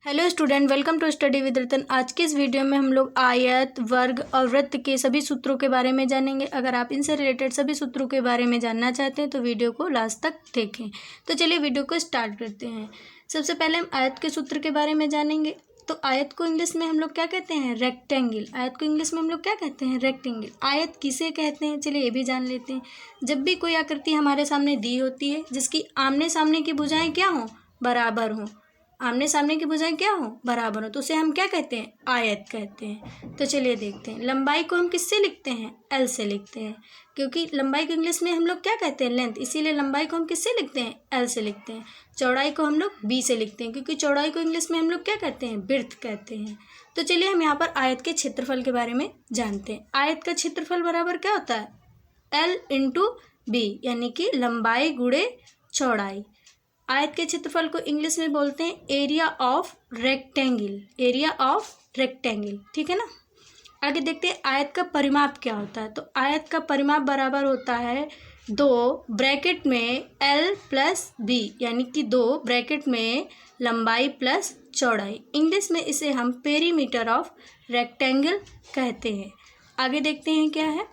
Hello student, welcome to study with Ratan. आज के इस वीडियो में हम लोग आयत, वर्ग और वृत्त के सभी सूत्रों के बारे में जानेंगे। अगर आप इनसे रिलेटेड सभी सूत्रों के बारे में जानना चाहते हैं तो वीडियो को लास्ट तक देखें। तो चलिए वीडियो को स्टार्ट करते हैं। सबसे पहले हम आयत के सूत्र के बारे में जानेंगे। तो आयत को इंग्लिश में हम लोग क्या कहते हैं? रेक्टेंगल। आयत को इंग्लिश में हम लोग क्या कहते हैं? रेक्टेंगल। आयत किसे कहते हैं? चलिए ये भी जान लेते हैं। जब भी कोई आकृति हमारे सामने दी होती है जिसकी आमने सामने की भुजाएं क्या हों? बराबर हों। आमने सामने की भुजाएं क्या हो? बराबर हो, तो उसे हम क्या कहते हैं? आयत कहते हैं। तो चलिए देखते हैं। लंबाई को हम किससे लिखते हैं? एल से लिखते हैं, क्योंकि लंबाई को इंग्लिश में हम लोग क्या कहते हैं? लेंथ। इसीलिए लंबाई को हम किससे लिखते हैं? एल से लिखते हैं। चौड़ाई को हम लोग बी से लिखते हैं, क्योंकि चौड़ाई को इंग्लिश में हम लोग क्या कहते हैं? बिर्थ कहते हैं। तो चलिए हम यहाँ पर आयत के क्षेत्रफल के बारे में जानते हैं। आयत का क्षेत्रफल बराबर क्या होता है? एल इंटू बी, यानी कि लंबाई गुणे चौड़ाई। आयत के क्षेत्रफल को इंग्लिश में बोलते हैं area of rectangle. Area of rectangle, ठीक है ना। आगे देखते हैं आयत का परिमाप क्या होता है। तो आयत का परिमाप बराबर होता है 2 ब्रैकेट में एल प्लस बी, यानी कि 2 ब्रैकेट में लंबाई प्लस चौड़ाई। इंग्लिश में इसे हम पेरीमीटर ऑफ रेक्टेंगल कहते हैं। आगे देखते हैं क्या है।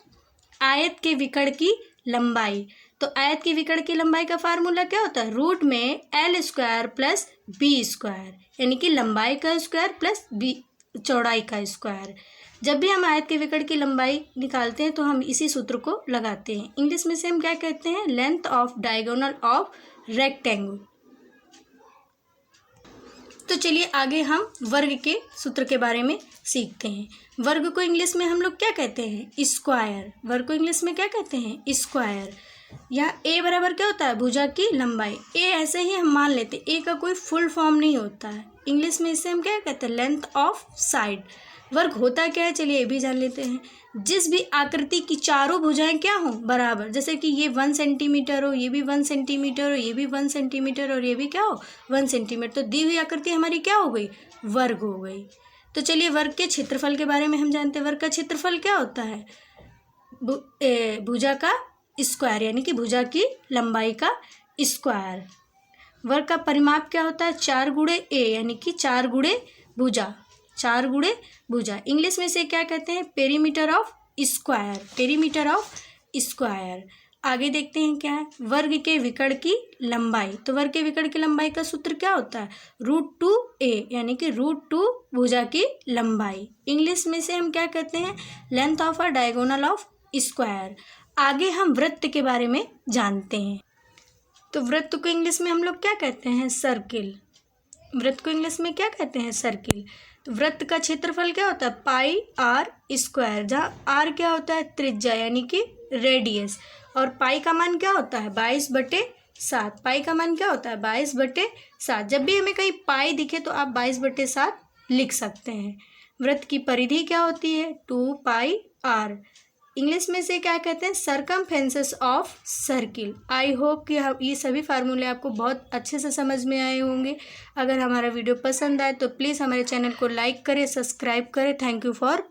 आयत के विकर्ण की लंबाई। तो आयत की विकर्ण की लंबाई का फार्मूला क्या होता है? रूट में L square plus B square, यानी कि लंबाई का स्क्वायर प्लस बी चौड़ाई का स्क्वायर। जब भी हम आयत के विकर्ण की लंबाई निकालते हैं तो हम इसी सूत्र को लगाते हैं। इंग्लिश में से हम क्या कहते हैं? Length of diagonal of rectangle. तो चलिए आगे हम वर्ग के सूत्र के बारे में सीखते हैं। वर्ग को इंग्लिश में हम लोग क्या कहते हैं? स्क्वायर। वर्ग को इंग्लिश में क्या कहते हैं? स्क्वायर। यहाँ ए बराबर क्या होता है? भुजा की लंबाई। ए ऐसे ही हम मान लेते हैं, ए का कोई फुल फॉर्म नहीं होता है। इंग्लिश में इसे हम क्या कहते हैं? Length of side. वर्ग होता क्या है? चलिए ये भी जान लेते हैं। जिस भी आकृति की चारों भुजाएं क्या हो? बराबर। जैसे कि ये 1 सेंटीमीटर हो, ये भी 1 सेंटीमीटर हो, ये भी 1 सेंटीमीटर और ये भी क्या हो? 1 सेंटीमीटर। तो दी हुई आकृति हमारी क्या हो गई? वर्ग हो गई। तो चलिए वर्ग के क्षेत्रफल के बारे में हम जानते हैं। वर्ग का क्षेत्रफल क्या होता है? भुजा का स्क्वायर, यानी कि भुजा की लंबाई का स्क्वायर। वर्ग का परिमाप क्या होता है? 4 गुणे ए, यानी कि 4 गुणे भुजा। 4 गुणे भुजा। इंग्लिश में से क्या कहते हैं? Perimeter of square. Perimeter of square. आगे देखते हैं क्या है। वर्ग के विकर्ण की लंबाई। तो वर्ग के विकर्ण की लंबाई का सूत्र क्या होता है? √2a, यानी कि √2 भुजा की लंबाई। इंग्लिश में से हम क्या कहते हैं? Length of a diagonal of square. आगे हम वृत्त के बारे में जानते हैं। तो वृत्त को इंग्लिश में हम लोग क्या कहते हैं? सर्किल। वृत्त को इंग्लिश में क्या कहते हैं? सर्किल। तो वृत्त का क्षेत्रफल क्या होता है? पाई आर स्क्वायर, जहाँ आर क्या होता है? त्रिज्या, यानी कि रेडियस। और पाई का मान क्या होता है? 22/7। पाई का मान क्या होता है? 22/7। जब भी हमें कहीं पाई दिखे तो आप 22/7 लिख सकते हैं। वृत्त की परिधि क्या होती है? 2πr। इंग्लिश में से क्या कहते हैं? Circumference of circle. I hope कि ये सभी फार्मूले आपको बहुत अच्छे से समझ में आए होंगे। अगर हमारा वीडियो पसंद आए तो प्लीज़ हमारे चैनल को लाइक करें, सब्सक्राइब करें। Thank you for